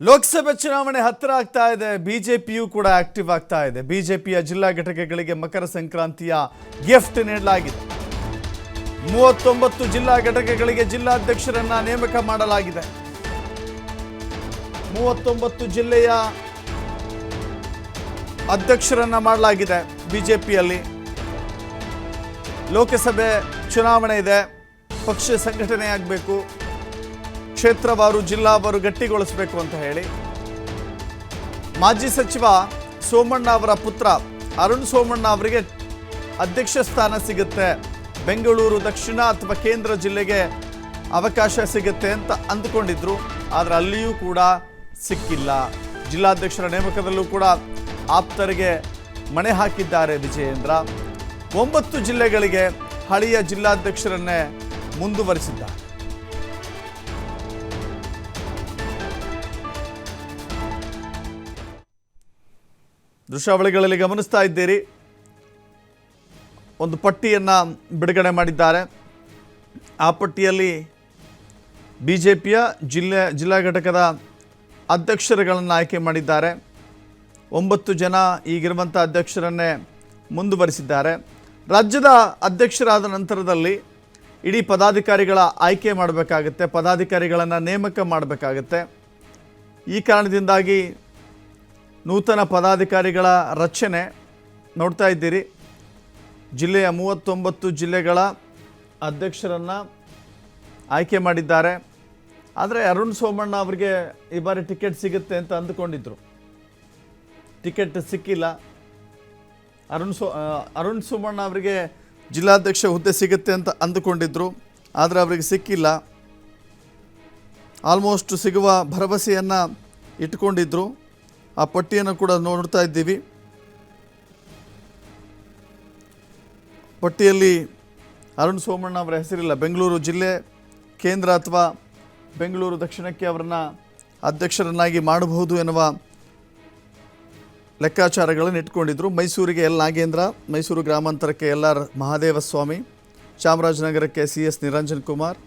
ಲೋಕಸಭೆ ಚುನಾವಣೆ ಹತ್ತಿರ ಆಗ್ತಾ ಇದೆ. ಬಿಜೆಪಿಯು ಕೂಡ ಆಕ್ಟಿವ್ ಆಗ್ತಾ ಇದೆ. ಬಿಜೆಪಿಯ ಜಿಲ್ಲಾ ಘಟಕಗಳಿಗೆ ಮಕರ ಸಂಕ್ರಾಂತಿಯ ಗಿಫ್ಟ್ ನೀಡಲಾಗಿದೆ. 39 ಜಿಲ್ಲಾ ಘಟಕಗಳಿಗೆ ಜಿಲ್ಲಾಧ್ಯಕ್ಷರನ್ನ ನೇಮಕ ಮಾಡಲಾಗಿದೆ. 39 ಜಿಲ್ಲೆಯ ಅಧ್ಯಕ್ಷರನ್ನ ಮಾಡಲಾಗಿದೆ. ಬಿಜೆಪಿಯಲ್ಲಿ ಲೋಕಸಭೆ ಚುನಾವಣೆ ಇದೆ. ಪಕ್ಷ ಸಂಘಟನೆ ಆಗಬೇಕು, ಕ್ಷೇತ್ರವಾರು ಜಿಲ್ಲಾವಾರು ಗಟ್ಟಿಗೊಳಿಸಬೇಕು ಅಂತ ಹೇಳಿ ಮಾಜಿ ಸಚಿವ ಸೋಮಣ್ಣ ಅವರ ಪುತ್ರ ಅರುಣ್ ಸೋಮಣ್ಣ ಅವರಿಗೆ ಅಧ್ಯಕ್ಷ ಸ್ಥಾನ ಸಿಗುತ್ತೆ. ಬೆಂಗಳೂರು ದಕ್ಷಿಣ ಅಥವಾ ಕೇಂದ್ರ ಜಿಲ್ಲೆಗೆ ಅವಕಾಶ ಸಿಗುತ್ತೆ ಅಂತ ಅಂದುಕೊಂಡಿದ್ರು. ಆದರೆ ಅಲ್ಲಿಯೂ ಕೂಡ ಸಿಕ್ಕಿಲ್ಲ. ಜಿಲ್ಲಾಧ್ಯಕ್ಷರ ನೇಮಕದಲ್ಲೂ ಕೂಡ ಆಪ್ತರಿಗೆ ಮಣೆ ಹಾಕಿದ್ದಾರೆ ವಿಜಯೇಂದ್ರ. 9 ಜಿಲ್ಲೆಗಳಿಗೆ ಹಳೆಯ ಜಿಲ್ಲಾಧ್ಯಕ್ಷರನ್ನೇ ಮುಂದುವರಿಸಿದ್ದಾರೆ. ದೃಶ್ಯಾವಳಿಗಳಲ್ಲಿ ಗಮನಿಸ್ತಾ ಇದ್ದೀರಿ, ಒಂದು ಪಟ್ಟಿಯನ್ನು ಬಿಡುಗಡೆ ಮಾಡಿದ್ದಾರೆ. ಆ ಪಟ್ಟಿಯಲ್ಲಿ ಬಿಜೆಪಿಯ ಜಿಲ್ಲಾ ಘಟಕದ ಅಧ್ಯಕ್ಷರುಗಳನ್ನು ಆಯ್ಕೆ ಮಾಡಿದ್ದಾರೆ. 9 ಜನ ಈಗಿರುವಂಥ ಅಧ್ಯಕ್ಷರನ್ನೇ ಮುಂದುವರಿಸಿದ್ದಾರೆ. ರಾಜ್ಯದ ಅಧ್ಯಕ್ಷರಾದ ನಂತರದಲ್ಲಿ ಇಡೀ ಪದಾಧಿಕಾರಿಗಳ ಆಯ್ಕೆ ಮಾಡಬೇಕಾಗುತ್ತೆ, ಪದಾಧಿಕಾರಿಗಳನ್ನು ನೇಮಕ ಮಾಡಬೇಕಾಗತ್ತೆ. ಈ ಕಾರಣದಿಂದಾಗಿ ನೂತನ ಪದಾಧಿಕಾರಿಗಳ ರಚನೆ ನೋಡ್ತಾ ಇದ್ದೀರಿ. ಜಿಲ್ಲೆಯ 39 ಜಿಲ್ಲೆಗಳ ಅಧ್ಯಕ್ಷರನ್ನು ಆಯ್ಕೆ ಮಾಡಿದ್ದಾರೆ. ಆದರೆ ಅರುಣ್ ಸೋಮಣ್ಣ ಅವರಿಗೆ ಈ ಬಾರಿ ಟಿಕೆಟ್ ಸಿಗುತ್ತೆ ಅಂತ ಅಂದುಕೊಂಡಿದ್ರು. ಟಿಕೆಟ್ ಸಿಕ್ಕಿಲ್ಲ. ಅರುಣ್ ಸೋಮಣ್ಣ ಅವರಿಗೆ ಜಿಲ್ಲಾಧ್ಯಕ್ಷ ಹುದ್ದೆ ಸಿಗುತ್ತೆ ಅಂತ ಅಂದುಕೊಂಡಿದ್ರು, ಆದರೆ ಅವರಿಗೆ ಸಿಕ್ಕಿಲ್ಲ. ಆಲ್ಮೋಸ್ಟ್ ಸಿಗುವ ಭರವಸೆಯನ್ನು ಇಟ್ಕೊಂಡಿದ್ರು. ಆ ಪಟ್ಟಿಯನ್ನು ಕೂಡ ನೋಡ್ತಾ ಇದ್ದೀವಿ. ಪಟ್ಟಿಯಲ್ಲಿ ಅರುಣ್ ಸೋಮಣ್ಣ ಅವರ ಹೆಸರಿಲ್ಲ. ಬೆಂಗಳೂರು ಜಿಲ್ಲೆ ಕೇಂದ್ರ ಅಥವಾ ಬೆಂಗಳೂರು ದಕ್ಷಿಣಕ್ಕೆ ಅವರನ್ನು ಅಧ್ಯಕ್ಷರನ್ನಾಗಿ ಮಾಡಬಹುದು ಎನ್ನುವ ಲೆಕ್ಕಾಚಾರಗಳನ್ನು ಇಟ್ಕೊಂಡಿದ್ರು. ಮೈಸೂರಿಗೆ ಎಲ್ ನಾಗೇಂದ್ರ, ಮೈಸೂರು ಗ್ರಾಮಾಂತರಕ್ಕೆ LR ಮಹಾದೇವಸ್ವಾಮಿ, ಚಾಮರಾಜನಗರಕ್ಕೆ CS Niranjan Kumar,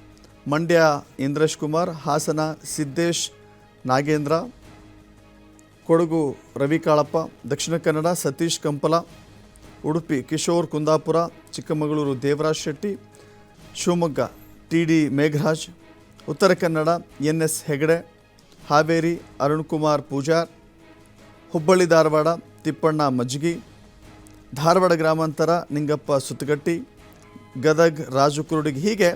Mandya Indresh Kumar, Hassan Siddesh Nagendra, Kodagu Ravi Kalappa, Dakshina Kannada Satish ಕಂಪಲ, Udupi Kishore Kundapura, Chikkamagaluru Devaraj Shetty, Shivamogga TD Megharaj, Uttara Kannada NS Hegde, Haveri Arun Kumar Pujar, Hubballi Dharwad Tippanna ಮಜ್ಗಿ, Dharwad ಗ್ರಾಮಾಂತರ ನಿಂಗಪ್ಪ ಸುತ್ತಗಟ್ಟಿ, ಗದಗ್ ರಾಜು ಕುರುಡಿಗಿ. ಹೀಗೆ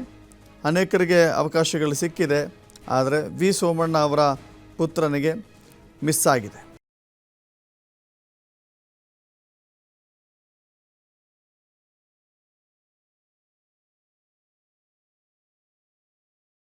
ಅನೇಕರಿಗೆ ಅವಕಾಶಗಳು ಸಿಕ್ಕಿದೆ. ಆದರೆ ವಿ ಸೋಮಣ್ಣ ಅವರ ಪುತ್ರನಿಗೆ ಮಿಸ್ ಆಗಿದೆ.